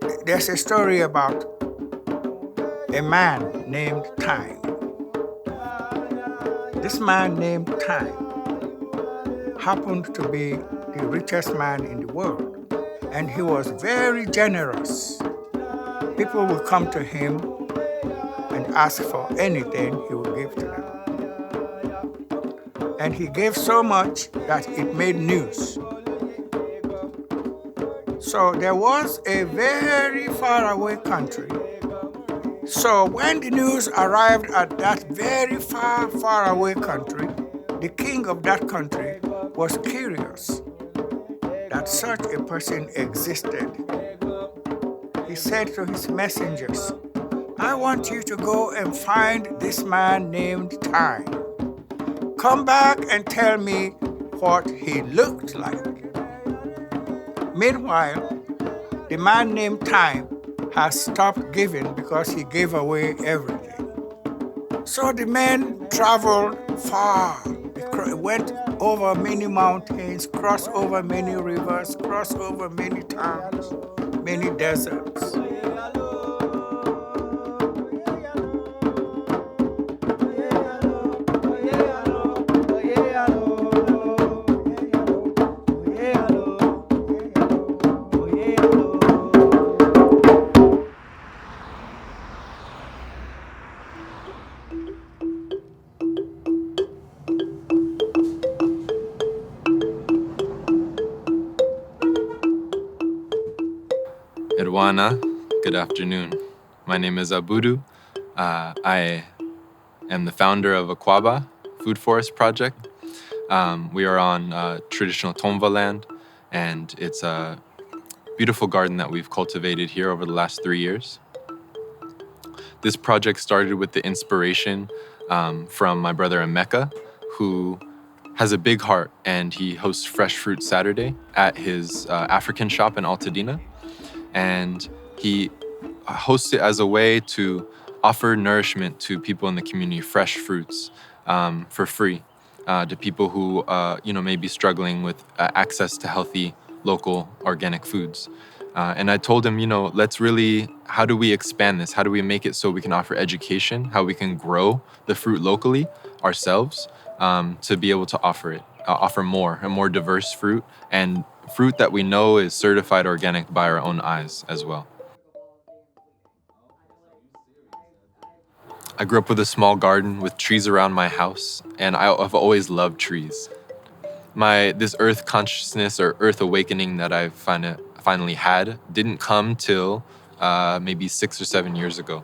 There's a story about a man named Time. This man named Time happened to be the richest man in the world, and he was very generous. People would come to him and ask for anything he would give to them. And he gave so much that it made news. So there was a very faraway country. So when the news arrived at that very faraway country, the king of that country was curious that such a person existed. He said to his messengers, I want you to go and find this man named Time. Come back and tell me what he looked like. Meanwhile, the man named Time has stopped giving because he gave away everything. So the men traveled far. They went over many mountains, crossed over many rivers, crossed over many towns, many deserts. Edwana, good afternoon. My name is Abudu. I am the founder of Akwaba Food Forest Project. We are on traditional Tomva land, and it's a beautiful garden that we've cultivated here over the last 3 years. This project started with the inspiration from my brother Emecka, who has a big heart, and he hosts Fresh Fruit Saturday at his African shop in Altadena. And he hosts it as a way to offer nourishment to people in the community, fresh fruits for free to people who may be struggling with access to healthy, local, organic foods. And I told him, how do we expand this? How do we make it so we can offer education, how we can grow the fruit locally ourselves to be able to offer more, a more diverse fruit, and fruit that we know is certified organic by our own eyes as well. I grew up with a small garden with trees around my house, and I've always loved trees. This earth consciousness or earth awakening that I've finally had didn't come till maybe 6 or 7 years ago.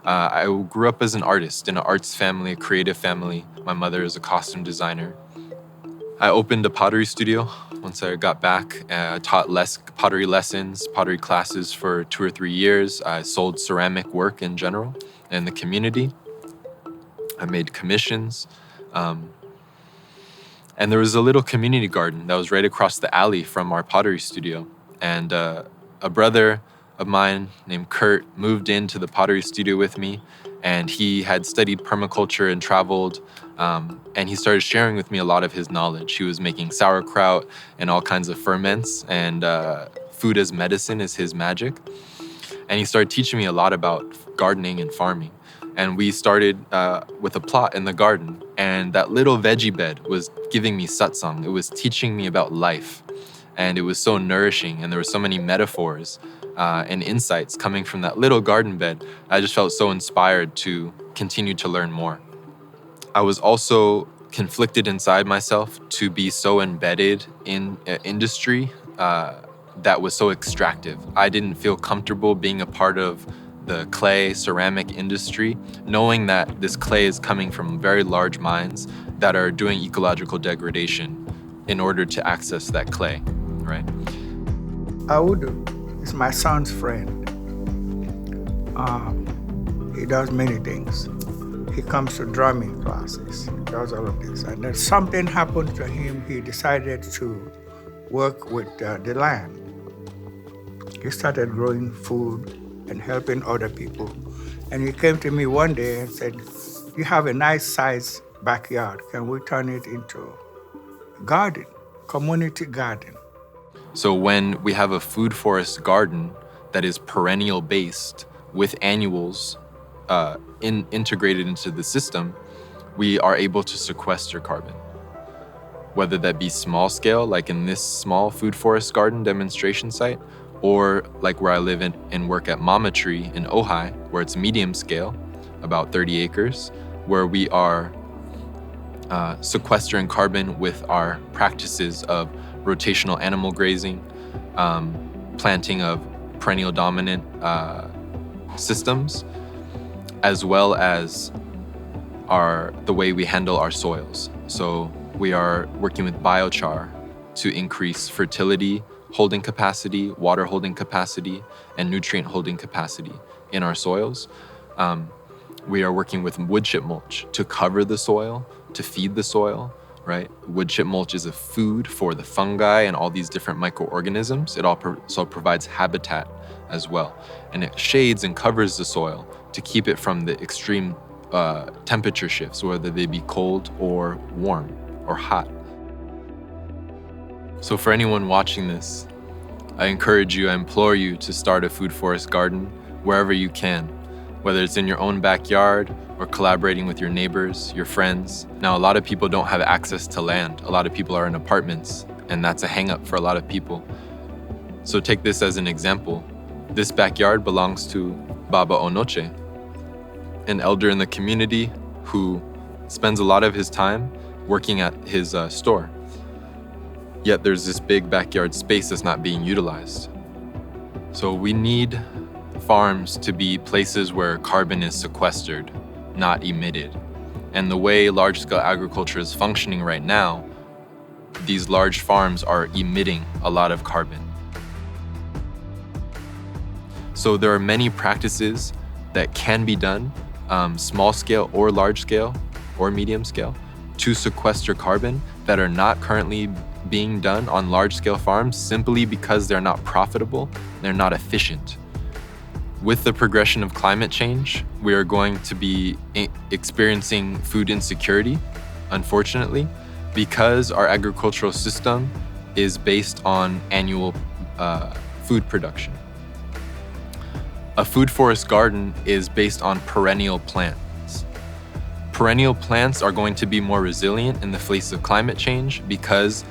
I grew up as an artist in an arts family, a creative family. My mother is a costume designer. I opened a pottery studio once I got back. I taught pottery lessons, pottery classes for 2 or 3 years. I sold ceramic work in general in the community. I made commissions. And there was a little community garden that was right across the alley from our pottery studio. And a brother of mine named Kurt moved into the pottery studio with me, and he had studied permaculture and traveled, and he started sharing with me a lot of his knowledge. He was making sauerkraut and all kinds of ferments, and food as medicine is his magic. And he started teaching me a lot about gardening and farming. And we started with a plot in the garden, and that little veggie bed was giving me satsang. It was teaching me about life, and it was so nourishing, and there were so many metaphors and insights coming from that little garden bed. I just felt so inspired to continue to learn more. I was also conflicted inside myself to be so embedded in industry that was so extractive. I didn't feel comfortable being a part of the clay ceramic industry, knowing that this clay is coming from very large mines that are doing ecological degradation in order to access that clay, right? Abudu is my son's friend. He does many things. He comes to drumming classes, he does all of this. And then something happened to him, he decided to work with the land. He started growing food and helping other people. And he came to me one day and said, you have a nice sized backyard. Can we turn it into a garden, community garden? So when we have a food forest garden that is perennial based with annuals integrated into the system, we are able to sequester carbon. Whether that be small scale, like in this small food forest garden demonstration site, or like where I live and work at Mama Tree in Ojai, where it's medium scale, about 30 acres, where we are sequestering carbon with our practices of rotational animal grazing, planting of perennial dominant systems, as well as the way we handle our soils. So we are working with biochar to increase fertility holding capacity, water holding capacity, and nutrient holding capacity in our soils. We are working with wood chip mulch to cover the soil, to feed the soil, right? Wood chip mulch is a food for the fungi and all these different microorganisms. It also provides habitat as well. And it shades and covers the soil to keep it from the extreme temperature shifts, whether they be cold or warm or hot. So for anyone watching this, I encourage you, I implore you to start a food forest garden wherever you can, whether it's in your own backyard or collaborating with your neighbors, your friends. Now, a lot of people don't have access to land. A lot of people are in apartments, and that's a hang up for a lot of people. So take this as an example. This backyard belongs to Baba Onochie, an elder in the community who spends a lot of his time working at his store. Yet there's this big backyard space that's not being utilized. So we need farms to be places where carbon is sequestered, not emitted. And the way large-scale agriculture is functioning right now, these large farms are emitting a lot of carbon. So there are many practices that can be done, small scale or large scale or medium scale, to sequester carbon that are not currently being done on large-scale farms simply because they're not profitable, they're not efficient. With the progression of climate change, we are going to be experiencing food insecurity, unfortunately, because our agricultural system is based on annual food production. A food forest garden is based on perennial plants. Perennial plants are going to be more resilient in the face of climate change because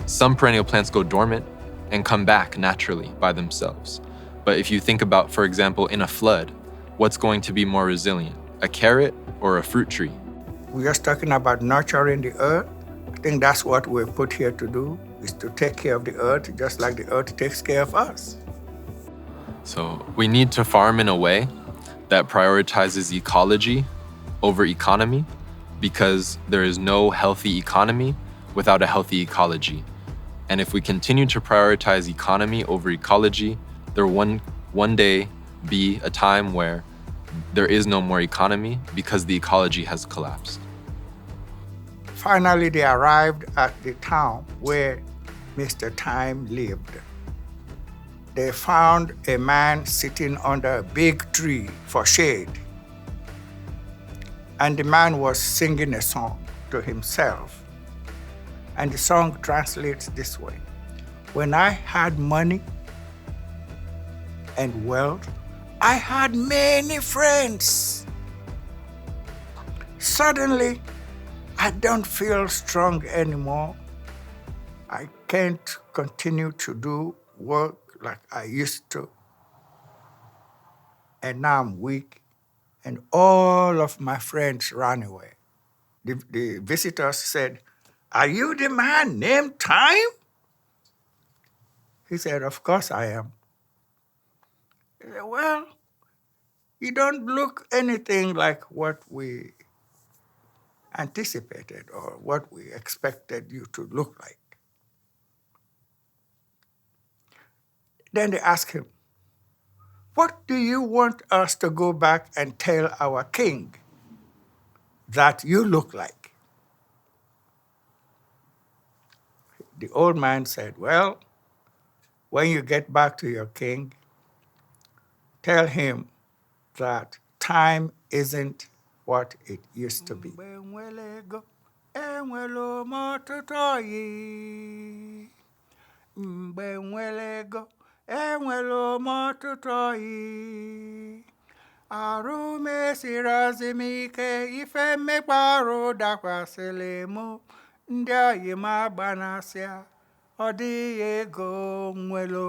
some perennial plants go dormant and come back naturally by themselves. But if you think about, for example, in a flood, what's going to be more resilient, a carrot or a fruit tree? We're just talking about nurturing the earth. I think that's what we're put here to do, is to take care of the earth just like the earth takes care of us. So we need to farm in a way that prioritizes ecology over economy, because there is no healthy economy without a healthy ecology. And if we continue to prioritize economy over ecology, there will one day be a time where there is no more economy because the ecology has collapsed. Finally, they arrived at the town where Mr. Time lived. They found a man sitting under a big tree for shade. And the man was singing a song to himself. And the song translates this way: when I had money and wealth, I had many friends. Suddenly, I don't feel strong anymore. I can't continue to do work like I used to. And now I'm weak, and all of my friends ran away. The visitors said, "Are you the man named Time?" He said, "Of course I am." He said, "Well, you don't look anything like what we anticipated or what we expected you to look like." Then they asked him, "What do you want us to go back and tell our king that you look like?" The old man said, "Well, when you get back to your king, tell him that time isn't what it used to be." enwere m ọtụtụ oyi arụ mesịrịzi m ike ife mmekpa arụ dakwasịrị m ndị oyi m agbanasịa ọ dịghị ego nwelo